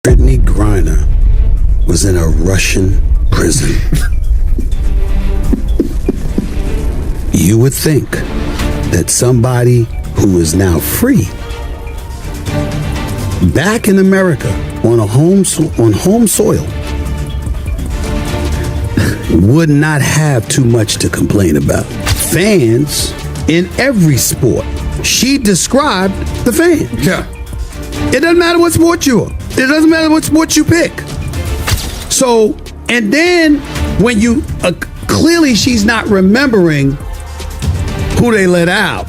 Brittney Griner was in a Russian prison. You would think that somebody who is now free, back in America on home soil, would not have too much to complain about. Fans in every sport. She described the fans. Yeah. It doesn't matter what sport you are. It doesn't matter what sport you pick. So, and then when you, clearly she's not remembering who they let out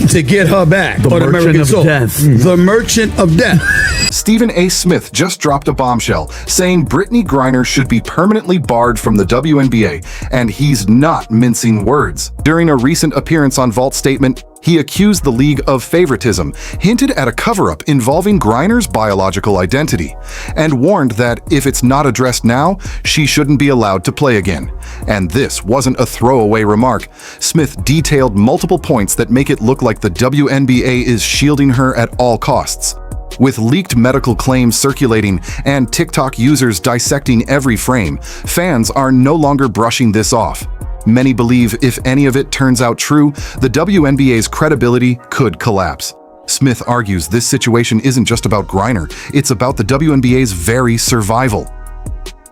to get her back. The Merchant of Death. The Merchant of Death. Stephen A. Smith just dropped a bombshell saying Brittney Griner should be permanently barred from the WNBA, and he's not mincing words. During a recent appearance on Vault Statement, he accused the league of favoritism, hinted at a cover-up involving Griner's biological identity, and warned that if it's not addressed now, she shouldn't be allowed to play again. And this wasn't a throwaway remark. Smith detailed multiple points that make it look like the WNBA is shielding her at all costs. With leaked medical claims circulating and TikTok users dissecting every frame, fans are no longer brushing this off. Many believe if any of it turns out true, the WNBA's credibility could collapse. Smith argues this situation isn't just about Griner, it's about the WNBA's very survival.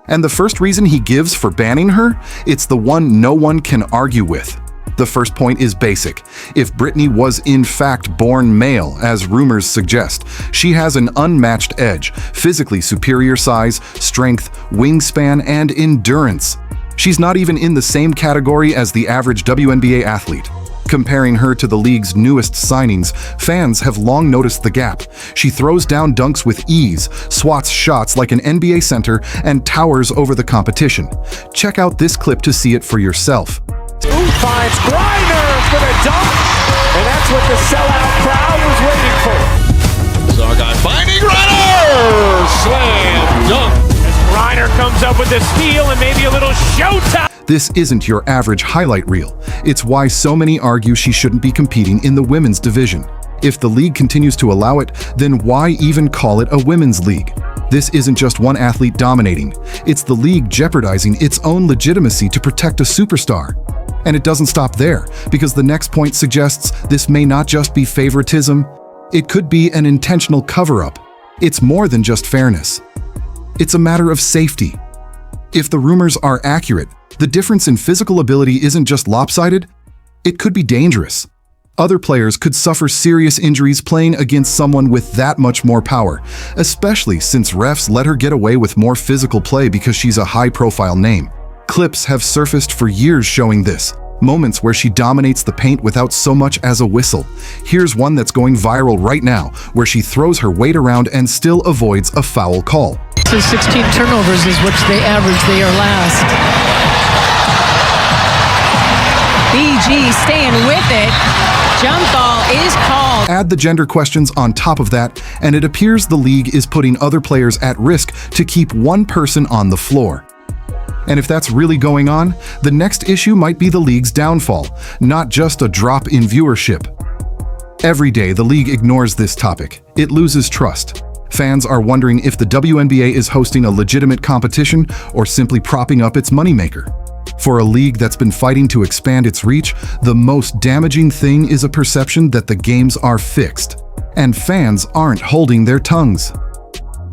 And the first reason he gives for banning her? It's the one no one can argue with. The first point is basic. If Brittney was in fact born male, as rumors suggest, she has an unmatched edge, physically superior size, strength, wingspan, and endurance. She's not even in the same category as the average WNBA athlete. Comparing her to the league's newest signings, fans have long noticed the gap. She throws down dunks with ease, swats shots like an NBA center, and towers over the competition. Check out this clip to see it for yourself. Finds Griner for the dunk, and that's what the sellout crowd was waiting for. So our guy finding Griner! Slam dunk! As Griner comes up with the steal and maybe a little showtime. This isn't your average highlight reel. It's why so many argue she shouldn't be competing in the women's division. If the league continues to allow it, then why even call it a women's league? This isn't just one athlete dominating. It's the league jeopardizing its own legitimacy to protect a superstar. And it doesn't stop there, because the next point suggests this may not just be favoritism, it could be an intentional cover-up. It's more than just fairness. It's a matter of safety. If the rumors are accurate, the difference in physical ability isn't just lopsided, it could be dangerous. Other players could suffer serious injuries playing against someone with that much more power, especially since refs let her get away with more physical play because she's a high-profile name. Clips have surfaced for years showing this. Moments where she dominates the paint without so much as a whistle. Here's one that's going viral right now, where she throws her weight around and still avoids a foul call. So 16 turnovers is which they average. They are last. BG staying with it. Jump ball is called. Add the gender questions on top of that, and it appears the league is putting other players at risk to keep one person on the floor. And if that's really going on, the next issue might be the league's downfall, not just a drop in viewership. Every day, the league ignores this topic. It loses trust. Fans are wondering if the WNBA is hosting a legitimate competition or simply propping up its moneymaker. For a league that's been fighting to expand its reach, the most damaging thing is a perception that the games are fixed, and fans aren't holding their tongues.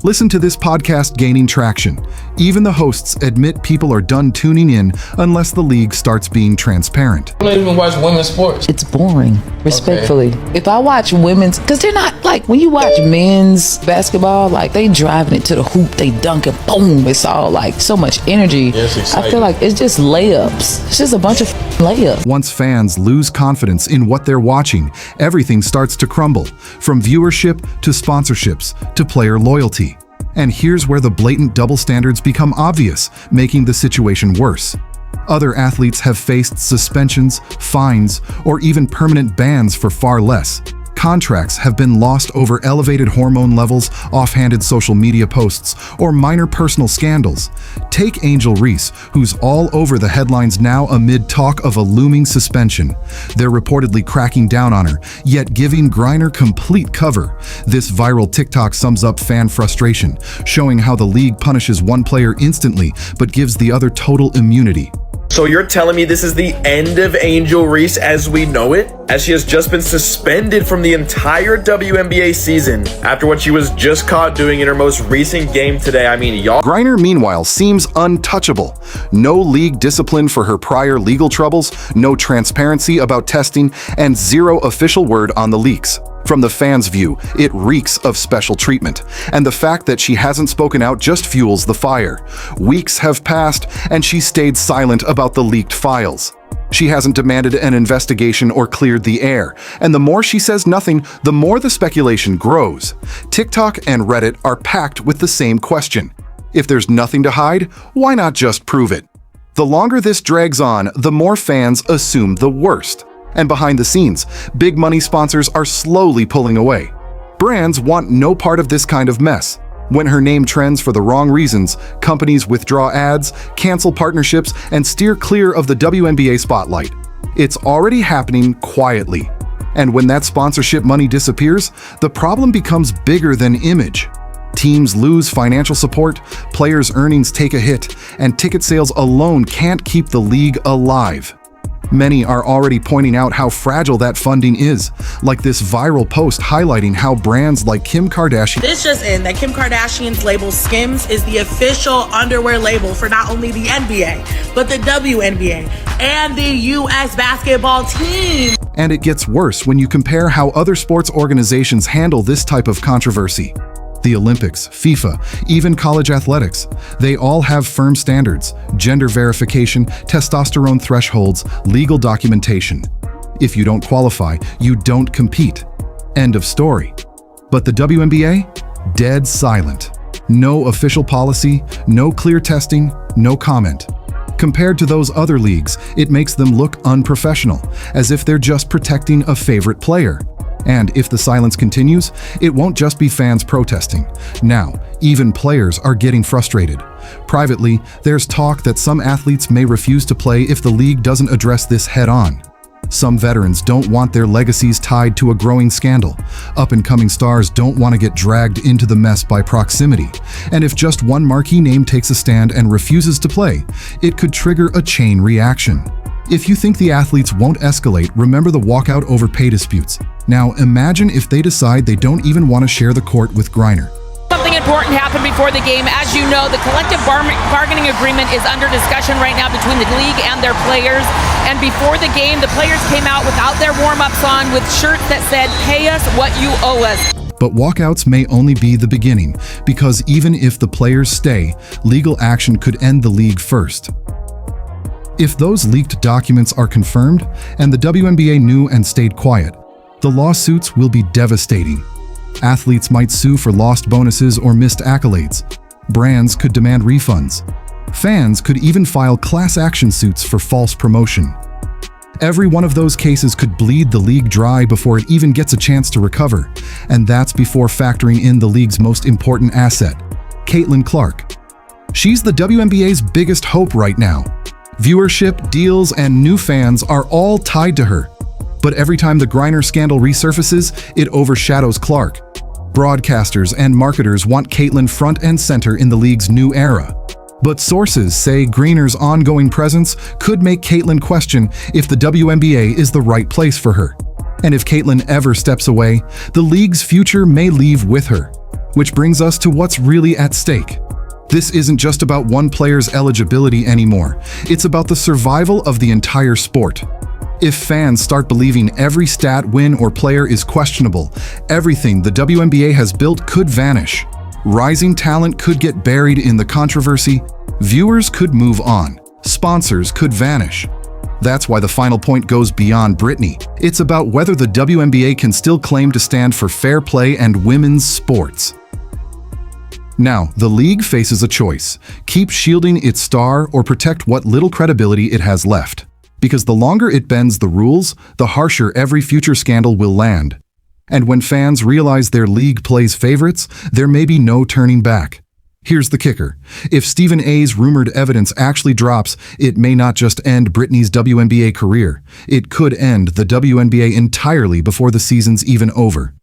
Listen to this podcast gaining traction. Even the hosts admit people are done tuning in unless the league starts being transparent. I don't even watch women's sports. It's boring, respectfully. Okay. If I watch women's, because they're not like, when you watch men's basketball, like they driving it to the hoop, they dunk it, boom, it's all like so much energy. Yes, I feel like it's just layups. It's just a bunch of layups. Once fans lose confidence in what they're watching, everything starts to crumble, from viewership to sponsorships to player loyalty. And here's where the blatant double standards become obvious, making the situation worse. Other athletes have faced suspensions, fines, or even permanent bans for far less. Contracts have been lost over elevated hormone levels, offhanded social media posts, or minor personal scandals. Take Angel Reese, who's all over the headlines now amid talk of a looming suspension. They're reportedly cracking down on her, yet giving Griner complete cover. This viral TikTok sums up fan frustration, showing how the league punishes one player instantly but gives the other total immunity. So you're telling me this is the end of Angel Reese as we know it? As she has just been suspended from the entire WNBA season after what she was just caught doing in her most recent game today. I mean, y'all. Griner, meanwhile, seems untouchable. No league discipline for her prior legal troubles, no transparency about testing, and zero official word on the leaks. From the fans' view, it reeks of special treatment, and the fact that she hasn't spoken out just fuels the fire. Weeks have passed, and she stayed silent about the leaked files. She hasn't demanded an investigation or cleared the air, and the more she says nothing, the more the speculation grows. TikTok and Reddit are packed with the same question. If there's nothing to hide, why not just prove it? The longer this drags on, the more fans assume the worst. And behind the scenes, big money sponsors are slowly pulling away. Brands want no part of this kind of mess. When her name trends for the wrong reasons, companies withdraw ads, cancel partnerships, and steer clear of the WNBA spotlight. It's already happening quietly. And when that sponsorship money disappears, the problem becomes bigger than image. Teams lose financial support, players' earnings take a hit, and ticket sales alone can't keep the league alive. Many are already pointing out how fragile that funding is, like this viral post highlighting how brands like Kim Kardashian. This just in, that Kim Kardashian's label Skims is the official underwear label for not only the NBA, but the WNBA and the U.S. basketball team. And it gets worse when you compare how other sports organizations handle this type of controversy. The Olympics, FIFA, even college athletics, they all have firm standards, gender verification, testosterone thresholds, legal documentation. If you don't qualify, you don't compete. End of story. But the WNBA? Dead silent. No official policy, no clear testing, no comment. Compared to those other leagues, it makes them look unprofessional, as if they're just protecting a favorite player. And if the silence continues, it won't just be fans protesting. Now, even players are getting frustrated. Privately, there's talk that some athletes may refuse to play if the league doesn't address this head-on. Some veterans don't want their legacies tied to a growing scandal. Up-and-coming stars don't want to get dragged into the mess by proximity. And if just one marquee name takes a stand and refuses to play, it could trigger a chain reaction. If you think the athletes won't escalate, remember the walkout over pay disputes. Now imagine if they decide they don't even want to share the court with Griner. Something important happened before the game. As you know, the collective bargaining agreement is under discussion right now between the league and their players. And before the game, the players came out without their warm-ups on with shirts that said, "Pay us what you owe us." But walkouts may only be the beginning, because even if the players stay, legal action could end the league first. If those leaked documents are confirmed, and the WNBA knew and stayed quiet, the lawsuits will be devastating. Athletes might sue for lost bonuses or missed accolades. Brands could demand refunds. Fans could even file class action suits for false promotion. Every one of those cases could bleed the league dry before it even gets a chance to recover, and that's before factoring in the league's most important asset, Caitlin Clark. She's the WNBA's biggest hope right now. Viewership, deals, and new fans are all tied to her. But every time the Griner scandal resurfaces, it overshadows Clark. Broadcasters and marketers want Caitlin front and center in the league's new era. But sources say Griner's ongoing presence could make Caitlin question if the WNBA is the right place for her. And if Caitlin ever steps away, the league's future may leave with her. Which brings us to what's really at stake. This isn't just about one player's eligibility anymore. It's about the survival of the entire sport. If fans start believing every stat, win, or player is questionable, everything the WNBA has built could vanish. Rising talent could get buried in the controversy, viewers could move on, sponsors could vanish. That's why the final point goes beyond Brittney. It's about whether the WNBA can still claim to stand for fair play and women's sports. Now, the league faces a choice: keep shielding its star or protect what little credibility it has left. Because the longer it bends the rules, the harsher every future scandal will land. And when fans realize their league plays favorites, there may be no turning back. Here's the kicker. If Stephen A's rumored evidence actually drops, it may not just end Brittney's WNBA career. It could end the WNBA entirely before the season's even over.